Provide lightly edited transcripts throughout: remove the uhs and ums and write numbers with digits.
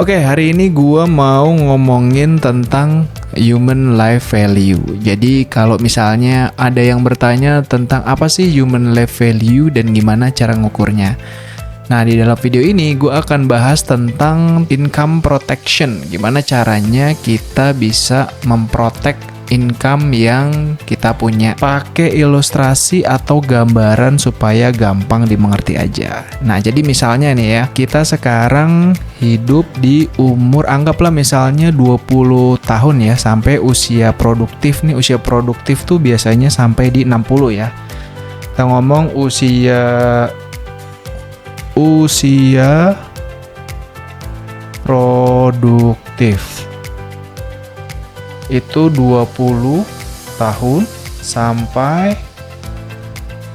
Oke, hari ini gua mau ngomongin tentang human life value. Jadi kalau misalnya ada yang bertanya tentang apa sih human life value dan gimana cara ngukurnya. Nah, di dalam video ini gue akan bahas tentang income protection. Gimana caranya kita bisa memprotek income yang kita punya. Pakai ilustrasi atau gambaran supaya gampang dimengerti aja. Nah, jadi misalnya nih ya, kita sekarang hidup di umur, anggaplah misalnya 20 tahun ya, sampai usia produktif nih. Usia produktif tuh biasanya sampai di 60 ya. Kita ngomong usia produktif itu 20 tahun sampai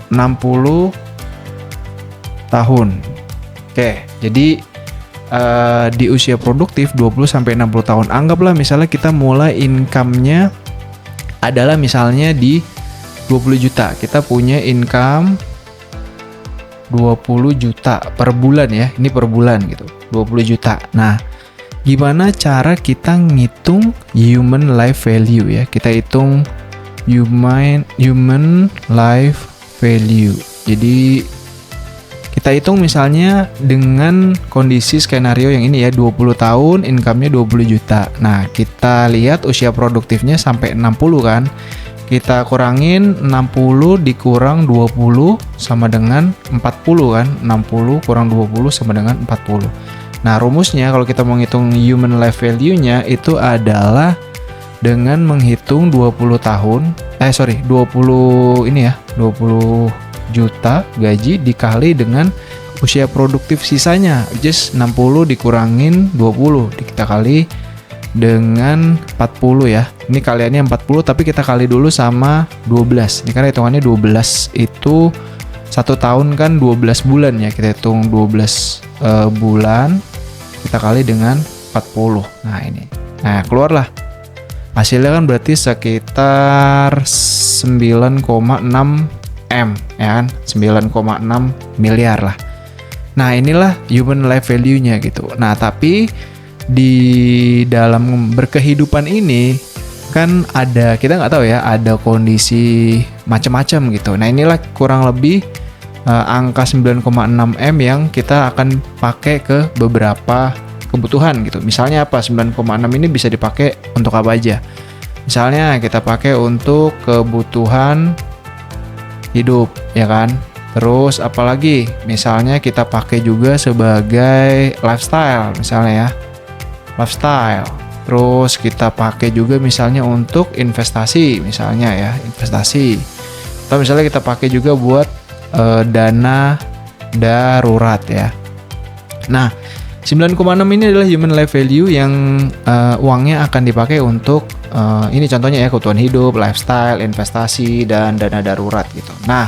60 tahun. Oke, jadi di usia produktif 20 sampai 60 tahun. Anggaplah misalnya kita mulai income-nya adalah misalnya di 20 juta. Kita punya income 20 juta per bulan ya. Ini per bulan gitu. 20 juta. Nah, gimana cara kita ngitung human life value ya? Kita hitung human life value. Jadi kita hitung misalnya dengan kondisi skenario yang ini ya, 20 tahun, income-nya 20 juta. Nah, kita lihat usia produktifnya sampai 60 kan. Kita kurangin 60 dikurang 20 sama dengan 40 kan. 60 kurang 20 sama dengan 40. Nah, rumusnya kalau kita mau ngitung human life value-nya itu adalah dengan menghitung 20 juta gaji dikali dengan usia produktif sisanya, just 60 dikurangin 20, kita kali dengan 40 ya. Ini kaliannya 40 tapi kita kali dulu sama 12. Ini kan hitungannya 12 itu 1 tahun kan 12 bulan ya. Kita hitung 12 bulan kita kali dengan 40. Nah, ini. Nah, keluarlah. Hasilnya kan berarti sekitar 9,6 M ya kan? 9,6 miliar lah. Nah, inilah human life value-nya gitu. Nah, tapi di dalam berkehidupan ini kan ada, kita nggak tahu ya, ada kondisi macam-macam gitu. Nah, inilah kurang lebih angka 9,6 M yang kita akan pakai ke beberapa kebutuhan gitu. Misalnya apa? 9,6 ini bisa dipakai untuk apa aja? Misalnya kita pakai untuk kebutuhan hidup ya kan. Terus apalagi? Misalnya kita pakai juga sebagai lifestyle misalnya ya. Lifestyle. Terus kita pakai juga misalnya untuk investasi misalnya ya, investasi. Atau misalnya kita pakai juga buat dana darurat ya. Nah, 9,6 ini adalah human life value yang uangnya akan dipakai untuk ini contohnya ya, kebutuhan hidup, lifestyle, investasi, dan dana darurat gitu. Nah,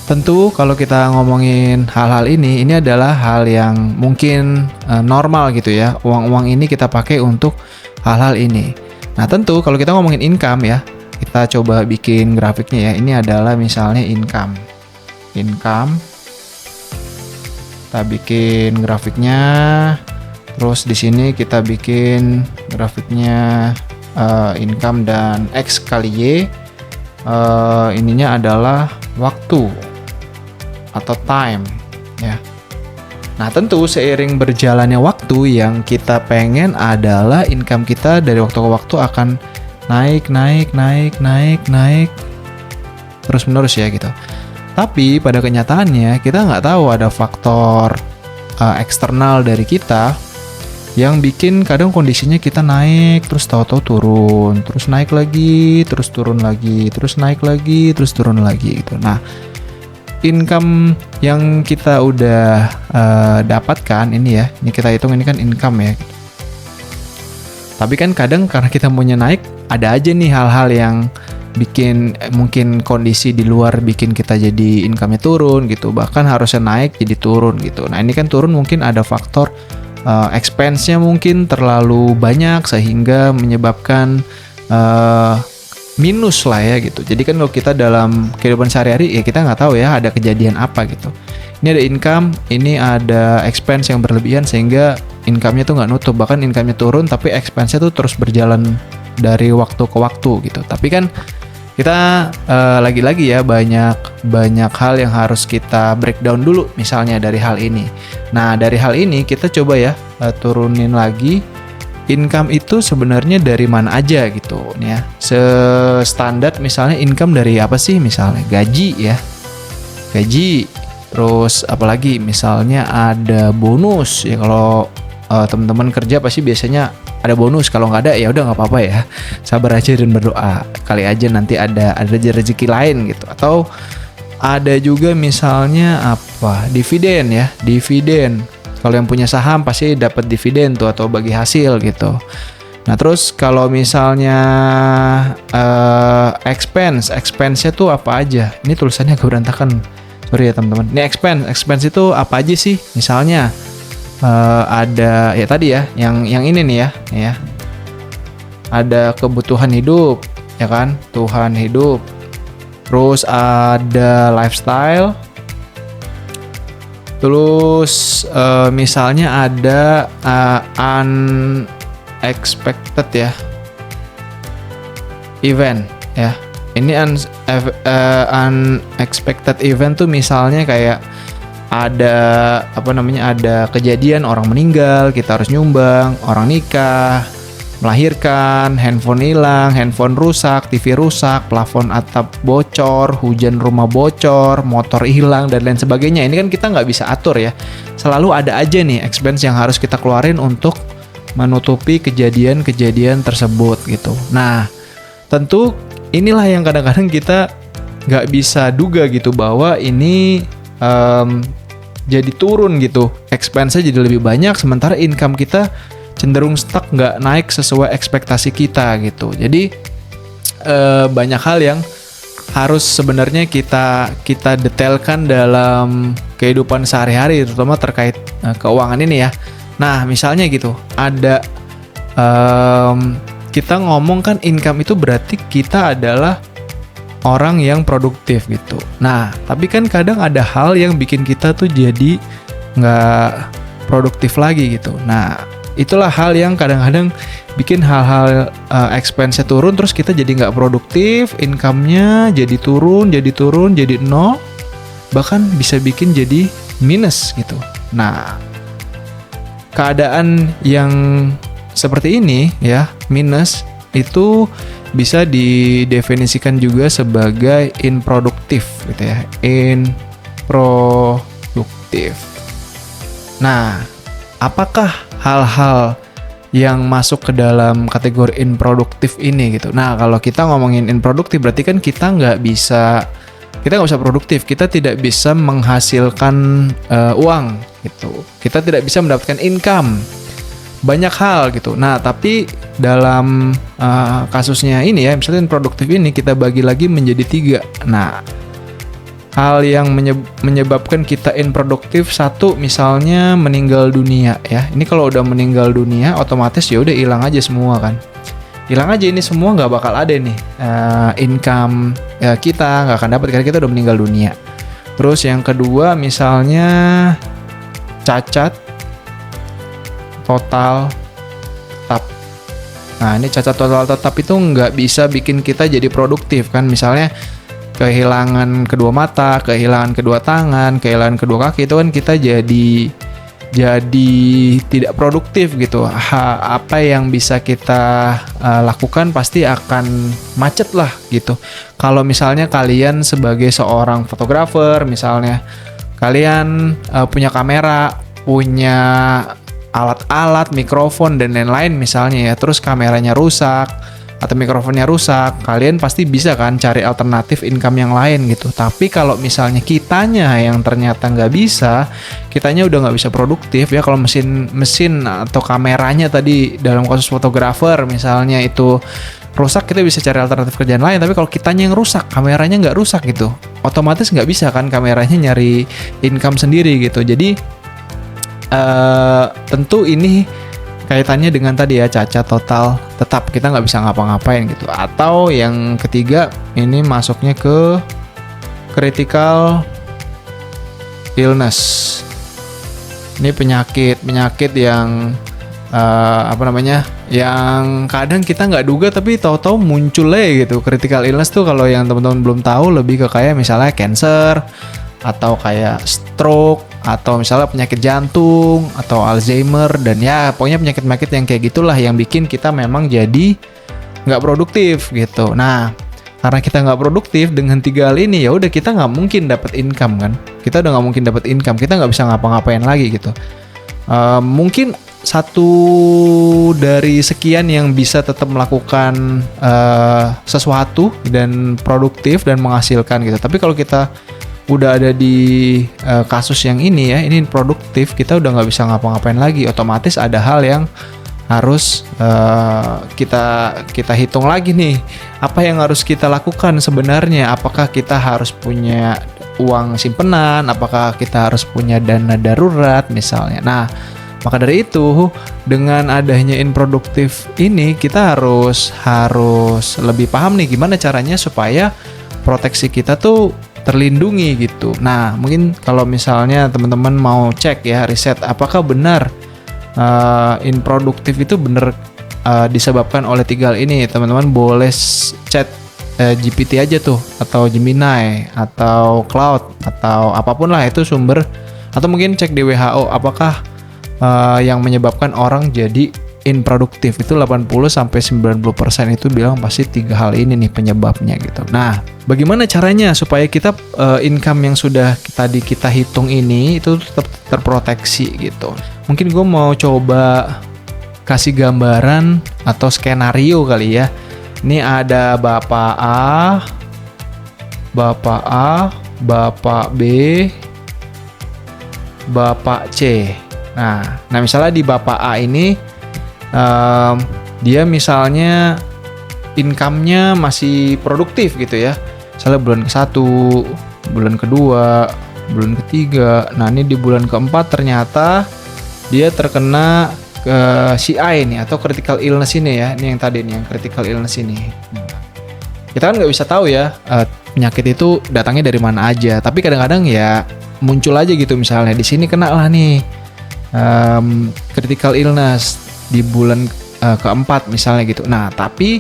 tentu kalau kita ngomongin hal-hal ini adalah hal yang mungkin normal gitu ya. Uang-uang ini kita pakai untuk hal-hal ini. Nah, tentu kalau kita ngomongin income ya, kita coba bikin grafiknya ya. Ini adalah misalnya income. Kita bikin grafiknya. Terus di sini kita bikin grafiknya income dan X kali Y. Ininya adalah waktu atau time ya. Nah, tentu seiring berjalannya waktu yang kita pengen adalah income kita dari waktu ke waktu akan naik terus menerus ya gitu. Tapi pada kenyataannya kita nggak tahu, ada faktor eksternal dari kita yang bikin kadang kondisinya kita naik terus tahu-tahu turun, terus naik lagi, terus turun lagi, terus naik lagi, terus turun lagi gitu. Nah, income yang kita udah dapatkan ini ya, ini kita hitung ini kan income ya. Tapi kan kadang karena kita maunya naik, ada aja nih hal-hal yang bikin mungkin kondisi di luar bikin kita jadi income-nya turun gitu. Bahkan harusnya naik jadi turun gitu. Nah, ini kan turun mungkin ada faktor expense-nya mungkin terlalu banyak sehingga menyebabkan minus lah ya gitu. Jadi kan kalau kita dalam kehidupan sehari-hari ya kita nggak tahu ya ada kejadian apa gitu. Ini ada income, ini ada expense yang berlebihan sehingga income-nya tuh nggak nutup, bahkan income-nya turun tapi expense-nya tuh terus berjalan dari waktu ke waktu gitu. Tapi kan kita lagi-lagi ya banyak hal yang harus kita breakdown dulu misalnya dari hal ini. Nah, dari hal ini kita coba ya turunin lagi income itu sebenarnya dari mana aja gitu nih ya. Standar misalnya income dari apa sih? Misalnya gaji ya. Gaji. Terus apalagi misalnya ada bonus ya, kalau teman-teman kerja pasti biasanya ada bonus, kalau nggak ada ya udah nggak apa-apa ya, sabar aja dan berdoa, kali aja nanti ada rezeki lain gitu. Atau ada juga misalnya apa, dividen ya, dividen. Kalau yang punya saham pasti dapat dividen tuh atau bagi hasil gitu. Nah terus kalau misalnya expense-nya tuh apa aja? Ini tulisannya agak berantakan, sorry ya teman-teman. Ini expense itu apa aja sih? Misalnya ada ya tadi ya, yang ini nih ya. Ada kebutuhan hidup, ya kan? Tuhan hidup. Terus ada lifestyle. Terus misalnya ada unexpected ya, event ya. Ini unexpected event tuh misalnya kayak ada ada kejadian orang meninggal, kita harus nyumbang, orang nikah, melahirkan, handphone hilang, handphone rusak, TV rusak, plafon atap bocor, hujan rumah bocor, motor hilang, dan lain sebagainya. Ini kan kita nggak bisa atur ya. Selalu ada aja nih expense yang harus kita keluarin untuk menutupi kejadian-kejadian tersebut gitu. Nah, tentu inilah yang kadang-kadang kita nggak bisa duga gitu, bahwa ini jadi turun gitu. Expense-nya jadi lebih banyak, sementara income kita cenderung stuck, nggak naik sesuai ekspektasi kita gitu. Jadi banyak hal yang harus sebenarnya kita detailkan dalam kehidupan sehari-hari, terutama terkait keuangan ini ya. Nah misalnya gitu, ada kita ngomong kan income itu berarti kita adalah orang yang produktif gitu. Nah tapi kan kadang ada hal yang bikin kita tuh jadi nggak produktif lagi gitu. Nah itulah hal yang kadang-kadang bikin hal-hal expense-nya turun, terus kita jadi nggak produktif, income-nya jadi turun, jadi nol, bahkan bisa bikin jadi minus gitu. Nah, keadaan yang seperti ini ya, minus, itu bisa didefinisikan juga sebagai improduktif gitu ya, improduktif. Nah, apakah hal-hal yang masuk ke dalam kategori improduktif ini gitu? Nah, kalau kita ngomongin improduktif berarti kan kita nggak bisa produktif, kita tidak bisa menghasilkan uang gitu, kita tidak bisa mendapatkan income, banyak hal gitu. Nah, tapi dalam kasusnya ini ya, misalnya improduktif ini kita bagi lagi menjadi 3. Nah, hal yang menyebabkan kita improduktif, satu misalnya meninggal dunia ya. Ini kalau udah meninggal dunia otomatis ya udah hilang aja semua kan. Hilang aja, ini semua nggak bakal ada nih income kita nggak akan dapat karena kita udah meninggal dunia. Terus yang kedua misalnya cacat total tetap. Nah ini cacat total tetap itu nggak bisa bikin kita jadi produktif kan. Misalnya kehilangan kedua mata, kehilangan kedua tangan, kehilangan kedua kaki, itu kan kita jadi tidak produktif gitu. Apa yang bisa kita lakukan pasti akan macet lah gitu. Kalau misalnya kalian sebagai seorang fotografer, misalnya kalian punya kamera, punya alat-alat, mikrofon dan lain-lain misalnya ya, terus kameranya rusak atau mikrofonnya rusak, kalian pasti bisa kan cari alternatif income yang lain gitu. Tapi kalau misalnya kitanya yang ternyata nggak bisa, kitanya udah nggak bisa produktif ya. Kalau mesin atau kameranya tadi dalam kasus fotografer misalnya itu rusak, kita bisa cari alternatif kerjaan lain. Tapi kalau kitanya yang rusak, kameranya nggak rusak gitu, otomatis nggak bisa kan kameranya nyari income sendiri gitu. Jadi tentu ini kaitannya dengan tadi ya, cacat total tetap, kita nggak bisa ngapa-ngapain gitu. Atau yang ketiga ini masuknya ke critical illness. Ini penyakit yang yang kadang kita nggak duga tapi tahu-tahu muncul aja gitu. Critical illness tuh kalau yang teman-teman belum tahu lebih ke kayak misalnya cancer atau kayak stroke atau misalnya penyakit jantung atau Alzheimer, dan ya pokoknya penyakit-penyakit yang kayak gitulah yang bikin kita memang jadi nggak produktif gitu. Nah, karena kita nggak produktif dengan 3 hal ini, ya udah kita nggak mungkin dapat income kan. Kita udah nggak mungkin dapat income, kita nggak bisa ngapa-ngapain lagi gitu. Mungkin satu dari sekian yang bisa tetap melakukan sesuatu dan produktif dan menghasilkan gitu. Tapi kalau kita udah ada di kasus yang ini ya, ini produktif, kita udah nggak bisa ngapa-ngapain lagi. Otomatis ada hal yang harus kita hitung lagi nih, apa yang harus kita lakukan sebenarnya. Apakah kita harus punya uang simpenan, apakah kita harus punya dana darurat misalnya. Nah, maka dari itu dengan adanya improduktif ini, kita harus lebih paham nih gimana caranya supaya proteksi kita tuh terlindungi gitu. Nah, mungkin kalau misalnya teman-teman mau cek ya, riset apakah benar improduktif itu benar disebabkan oleh 3 hal ini, teman-teman boleh chat GPT aja tuh, atau Gemini, atau Claude, atau apapun lah itu sumber, atau mungkin cek di WHO apakah yang menyebabkan orang jadi improduktif. Itu 80-90% itu bilang pasti 3 hal ini nih penyebabnya gitu. Nah, bagaimana caranya supaya kita income yang sudah tadi kita hitung ini itu tetap terproteksi gitu. Mungkin gue mau coba kasih gambaran atau skenario kali ya. Ini ada Bapak A, Bapak B, Bapak C. Nah misalnya di Bapak A ini dia misalnya income-nya masih produktif gitu ya. Misalnya bulan ke-1, bulan ke-2, bulan ke-3. Nah, ini di bulan ke-4 ternyata dia terkena ke CI nih atau critical illness ini ya. Ini yang tadi nih, yang critical illness ini. Kita kan nggak bisa tahu ya penyakit itu datangnya dari mana aja. Tapi kadang-kadang ya muncul aja gitu, misalnya di sini kena lah nih critical illness di bulan ke-4 misalnya gitu. Nah, tapi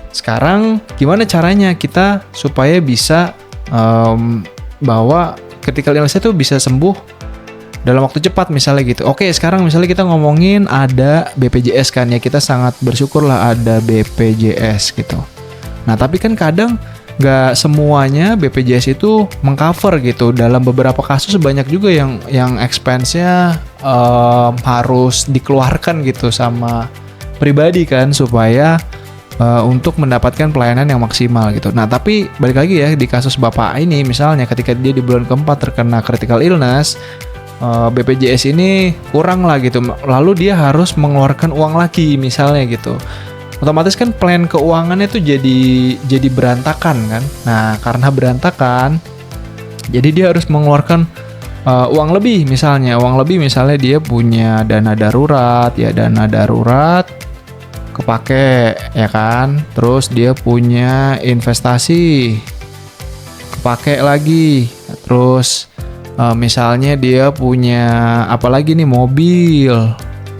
sekarang gimana caranya kita supaya bisa bahwa critical illness itu bisa sembuh dalam waktu cepat misalnya gitu. Oke, sekarang misalnya kita ngomongin ada BPJS kan ya, kita sangat bersyukur lah ada BPJS gitu. Nah, tapi kan kadang nggak semuanya BPJS itu mengcover gitu. Dalam beberapa kasus banyak juga yang expense-nya harus dikeluarkan gitu sama pribadi kan, supaya untuk mendapatkan pelayanan yang maksimal gitu. Nah, tapi balik lagi ya, di kasus Bapak ini misalnya ketika dia di bulan ke-4 terkena critical illness, BPJS ini kurang lah gitu, lalu dia harus mengeluarkan uang lagi misalnya gitu. Otomatis kan plan keuangannya tuh jadi berantakan kan. Nah, karena berantakan, jadi dia harus mengeluarkan uang lebih misalnya dia punya dana darurat kepake ya kan, terus dia punya investasi kepake lagi, terus misalnya dia punya apalagi nih, mobil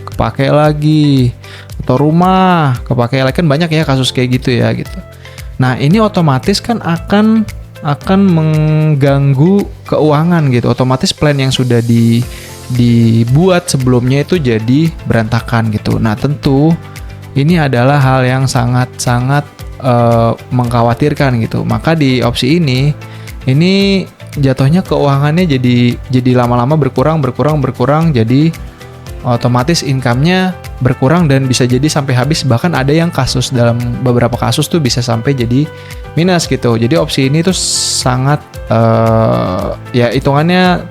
kepake lagi, atau rumah kepake lagi, kan banyak ya kasus kayak gitu ya gitu. Nah, ini otomatis kan akan mengganggu keuangan gitu. Otomatis plan yang sudah dibuat sebelumnya itu jadi berantakan gitu. Nah, tentu ini adalah hal yang sangat-sangat mengkhawatirkan gitu. Maka di opsi ini jatuhnya keuangannya jadi lama-lama berkurang, jadi otomatis income-nya berkurang dan bisa jadi sampai habis. Bahkan ada yang dalam beberapa kasus tuh bisa sampai jadi minus gitu. Jadi opsi ini tuh sangat ya hitungannya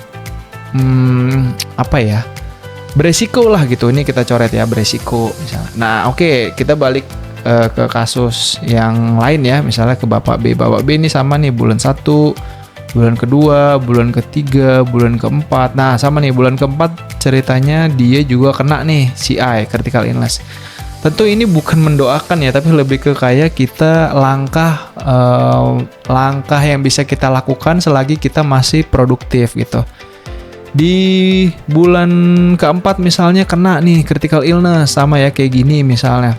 beresiko lah gitu. Ini kita coret ya, beresiko misalnya. Nah, oke, kita balik ke kasus yang lain ya. Misalnya ke Bapak B. Bapak B ini sama nih, bulan 1, bulan ke-2, bulan ke-3, bulan ke-4. Nah, sama nih, bulan ke-4 ceritanya dia juga kena nih CI, critical illness. Tentu ini bukan mendoakan ya, tapi lebih ke kayak kita langkah yang bisa kita lakukan selagi kita masih produktif gitu. Di bulan keempat misalnya kena nih critical illness, sama ya kayak gini misalnya.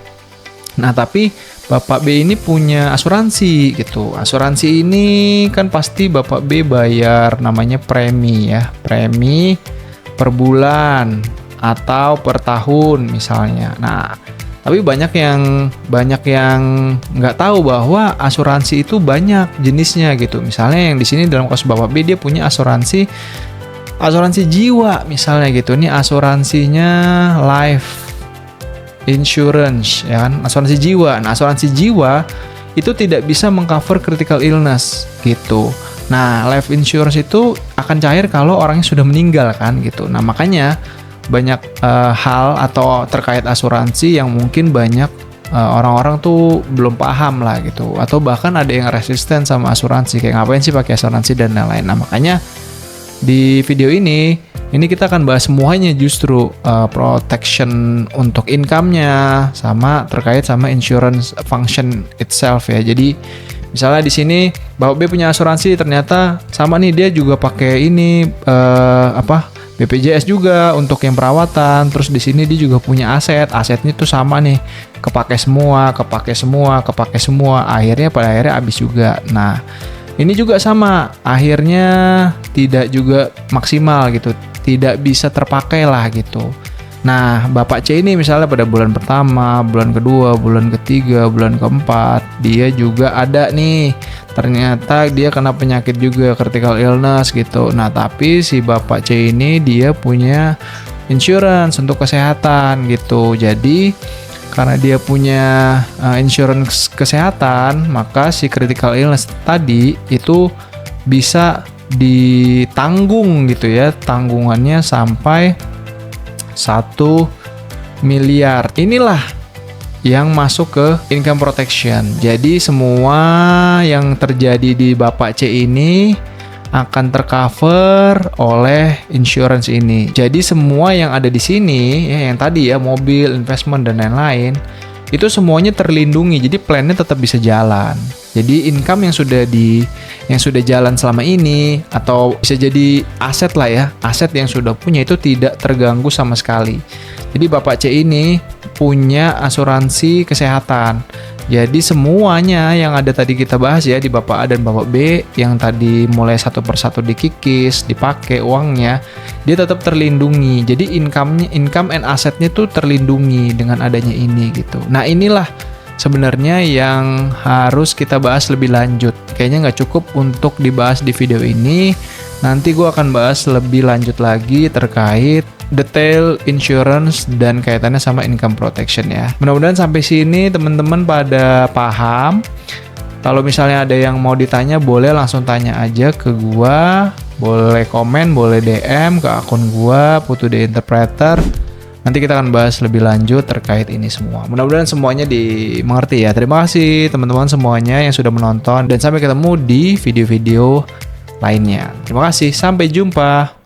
Nah, tapi Bapak B ini punya asuransi gitu. Asuransi ini kan pasti Bapak B bayar namanya premi ya. Premi per bulan atau per tahun misalnya. Nah, tapi banyak yang nggak tahu bahwa asuransi itu banyak jenisnya gitu. Misalnya yang di sini dalam kasus Bapak B, dia punya asuransi jiwa misalnya gitu. Ini asuransinya life insurance ya kan, asuransi jiwa. Nah, asuransi jiwa itu tidak bisa mengcover critical illness gitu. Nah, life insurance itu akan cair kalau orangnya sudah meninggal kan gitu. Nah, makanya banyak hal atau terkait asuransi yang mungkin banyak orang-orang tuh belum paham lah gitu, atau bahkan ada yang resisten sama asuransi, kayak ngapain sih pakai asuransi dan lain-lain. Nah, makanya di video ini kita akan bahas semuanya, justru protection untuk income-nya sama terkait sama insurance function itself ya. Jadi misalnya di sini Bapak B punya asuransi, ternyata sama nih dia juga pakai ini BPJS juga untuk yang perawatan. Terus di sini dia juga punya asetnya tuh sama nih, kepake semua. Akhirnya pada akhirnya habis juga. Nah, ini juga sama, akhirnya tidak juga maksimal gitu, tidak bisa terpakai lah gitu. Nah, Bapak C ini misalnya pada bulan pertama, bulan kedua, bulan ketiga, bulan keempat, dia juga ada nih, ternyata dia kena penyakit juga, critical illness gitu. Nah, tapi si Bapak C ini dia punya insurance untuk kesehatan gitu. Jadi karena dia punya insurance kesehatan, maka si critical illness tadi itu bisa ditanggung gitu ya, tanggungannya sampai 1 miliar. Inilah yang masuk ke income protection. Jadi semua yang terjadi di Bapak C ini akan tercover oleh insurance ini. Jadi semua yang ada di sini ya, yang tadi ya, mobil, investment dan lain-lain, itu semuanya terlindungi. Jadi plannya tetap bisa jalan. Jadi income yang sudah jalan selama ini, atau bisa jadi aset lah ya, aset yang sudah punya itu tidak terganggu sama sekali. Jadi Bapak C ini punya asuransi kesehatan. Jadi semuanya yang ada tadi kita bahas ya di Bapak A dan Bapak B, yang tadi mulai satu persatu dikikis, dipakai uangnya, dia tetap terlindungi. Jadi income and asetnya tuh terlindungi dengan adanya ini gitu. Nah, inilah sebenarnya yang harus kita bahas lebih lanjut. Kayaknya nggak cukup untuk dibahas di video ini. Nanti gue akan bahas lebih lanjut lagi terkait detail insurance dan kaitannya sama income protection ya. Mudah-mudahan sampai sini teman-teman pada paham. Kalau misalnya ada yang mau ditanya, boleh langsung tanya aja ke gua, boleh komen, boleh DM ke akun gua, Putu The Interpreter. Nanti kita akan bahas lebih lanjut terkait ini semua. Mudah-mudahan semuanya dimengerti ya. Terima kasih teman-teman semuanya yang sudah menonton, dan sampai ketemu di video-video lainnya. Terima kasih, sampai jumpa.